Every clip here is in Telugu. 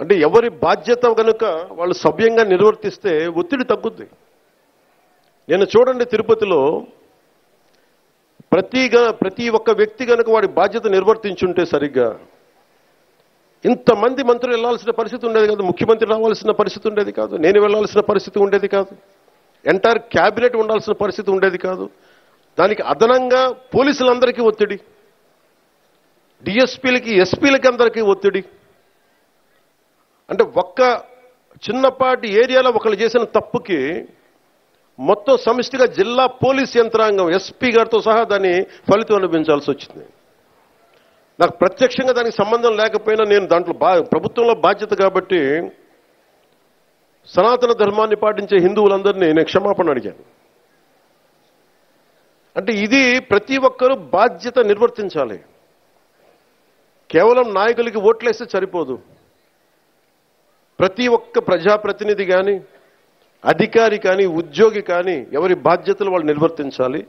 అంటే ఎవరి బాధ్యత కనుక వాళ్ళు సవ్యంగా నిర్వర్తిస్తే ఒత్తిడి తగ్గుద్ది. నేను చూడండి, తిరుపతిలో ప్రతి ఒక్క వ్యక్తి కనుక వాడి బాధ్యత నిర్వర్తించుంటే సరిగ్గా ఇంతమంది మంత్రులు వెళ్లాల్సిన పరిస్థితి ఉండేది కాదు, ముఖ్యమంత్రి రావాల్సిన పరిస్థితి ఉండేది కాదు, నేను వెళ్లాల్సిన పరిస్థితి ఉండేది కాదు, ఎంటైర్ క్యాబినెట్ ఉండాల్సిన పరిస్థితి ఉండేది కాదు. దానికి అదనంగా పోలీసులందరికీ ఒత్తిడి, డిఎస్పీలకి ఎస్పీలకి అందరికీ ఒత్తిడి. అంటే ఒక్క చిన్నపాటి ఏరియాలో ఒకళ్ళు చేసిన తప్పుకి మొత్తం సమిష్టిగా జిల్లా పోలీస్ యంత్రాంగం ఎస్పీ గారితో సహా దాన్ని ఫలితం అనిపించాల్సి వచ్చింది. నాకు ప్రత్యక్షంగా దానికి సంబంధం లేకపోయినా నేను దాంట్లో ప్రభుత్వంలో బాధ్యత కాబట్టి సనాతన ధర్మాన్ని పాటించే హిందువులందరినీ నేను క్షమాపణ అడిగాను. అంటే ఇది ప్రతి ఒక్కరూ బాధ్యత నిర్వర్తించాలి. కేవలం నాయకులకి ఓట్లేస్తే సరిపోదు. ప్రతి ఒక్క ప్రజాప్రతినిధి కానీ, అధికారి కానీ, ఉద్యోగి కానీ ఎవరి బాధ్యతలు వాళ్ళు నిర్వర్తించాలి.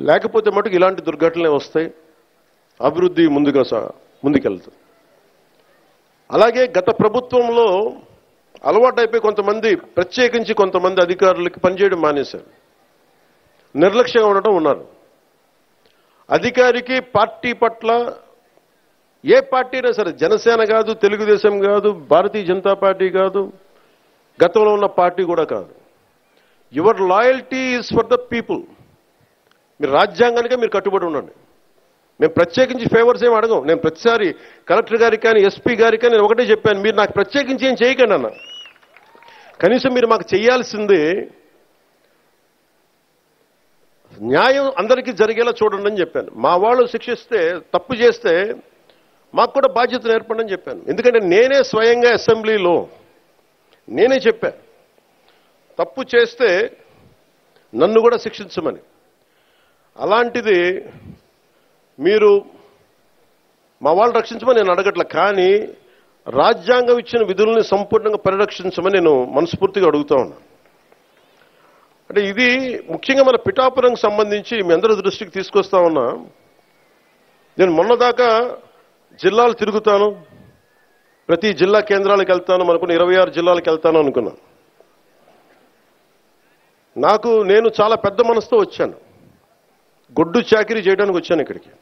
లేకపోతే మటుకు ఇలాంటి దుర్ఘటనలే వస్తాయి, అభివృద్ధి ముందుకెళ్తుంది. అలాగే గత ప్రభుత్వంలో అలవాటైపోయి కొంతమంది, ప్రత్యేకించి కొంతమంది అధికారులకి పనిచేయడం మానేశారు, నిర్లక్ష్యంగా ఉండటం ఉన్నారు. అధికారికి పార్టీ పట్ల, ఏ పార్టీ అయినా సరే, జనసేన కాదు, తెలుగుదేశం కాదు, భారతీయ జనతా పార్టీ కాదు, గతంలో ఉన్న పార్టీ కూడా కాదు, your loyalty is for the people. మీరు రాజ్యాంగానికే మీరు కట్టుబడి ఉండండి. మేము ప్రత్యేకించి ఫేవర్స్ ఏమి అడగం. నేను ప్రతిసారి కలెక్టర్ గారికి కానీ, ఎస్పీ గారికి కానీ నేను ఒకటే చెప్పాను, మీరు నాకు ప్రత్యేకించి ఏం చేయకండి అన్న, కనీసం మీరు మాకు చేయాల్సింది న్యాయం అందరికీ జరిగేలా చూడండి అని చెప్పాను. మా వాళ్ళు శిక్షిస్తే, తప్పు చేస్తే మాకు కూడా బాధ్యతను ఏర్పడని చెప్పాను. ఎందుకంటే నేనే స్వయంగా అసెంబ్లీలో నేనే చెప్పా, తప్పు చేస్తే నన్ను కూడా శిక్షించమని. అలాంటిది మీరు మా వాళ్ళు రక్షించమని నేను అడగట్ల, కానీ రాజ్యాంగం ఇచ్చిన విధుల్ని సంపూర్ణంగా పరిరక్షించమని నేను మనస్ఫూర్తిగా అడుగుతా ఉన్నాను. అంటే ఇది ముఖ్యంగా మన పిఠాపురంకి సంబంధించి మీ అందరి దృష్టికి తీసుకొస్తా ఉన్నా. నేను మొన్నదాకా జిల్లాలు తిరుగుతాను, ప్రతి జిల్లా కేంద్రాలకు వెళ్తాను, అనుకున్న 26 జిల్లాలకు వెళ్తాను అనుకున్నాను. నేను చాలా పెద్ద మనసుతో వచ్చాను, గొడ్డు చాకిరీ చేయడానికి వచ్చాను ఇక్కడికి.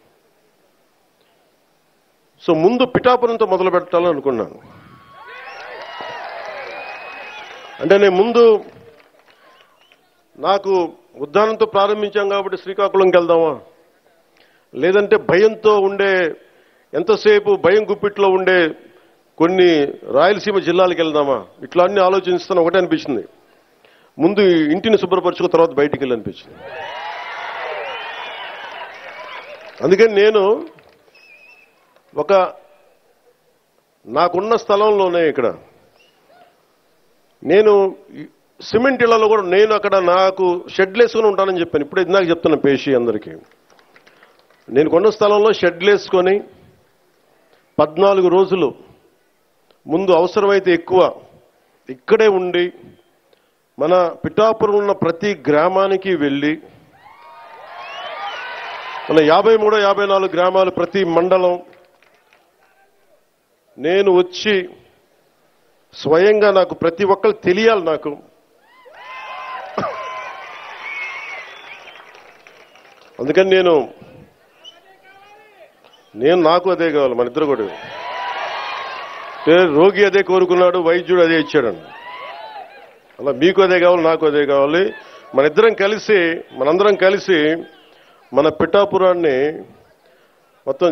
సో ముందు పిఠాపురంతో మొదలు పెట్టాలని అనుకున్నాను. అంటే నేను ముందు నాకు ఉద్దానంతో ప్రారంభించాం కాబట్టి శ్రీకాకుళంకి వెళ్దామా, లేదంటే భయంతో ఉండే, ఎంతసేపు భయం గుప్పిట్లో ఉండే కొన్ని రాయలసీమ జిల్లాలకు వెళ్దామా, ఇట్లా అన్ని ఆలోచిస్తాను. ఒకటే అనిపించింది, ముందు ఇంటిని శుభ్రపరచుకున్న తర్వాత బయటికి వెళ్ళి అనిపించింది. అందుకని నేను నాకున్న స్థలంలోనే ఇక్కడ నేను సిమెంట్ ఇళ్లలో కూడా నేను అక్కడ నాకు షెడ్లు వేసుకొని ఉంటానని చెప్పాను. ఇప్పుడు ఇందాక చెప్తున్నా పేషి అందరికీ, నేను కొన్న స్థలంలో షెడ్లు వేసుకొని 14 రోజులు ముందు అవసరమైతే ఎక్కువ ఇక్కడే ఉండి మన పిఠాపురం ఉన్న ప్రతి గ్రామానికి వెళ్ళి, మన 53, 54 గ్రామాలు, ప్రతి మండలం నేను వచ్చి స్వయంగా నాకు ప్రతి ఒక్కరు తెలియాలి. అందుకని నాకు అదే కావాలి, మన ఇద్దరు కూడా. రోగి అదే కోరుకున్నాడు, వైద్యుడు అదే ఇచ్చాడండి. అలా మీకు అదే కావాలి, నాకు అదే కావాలి. మనందరం కలిసి మన పిఠాపురాన్ని మొత్తం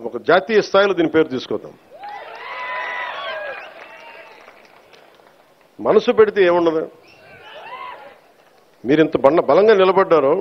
ఒక జాతీయ స్థాయిలో దీని పేరు తీసుకొద్దాం. మనసు పెడితే ఏముండదు. మీరు ఇంత బలంగా నిలబడ్డారు.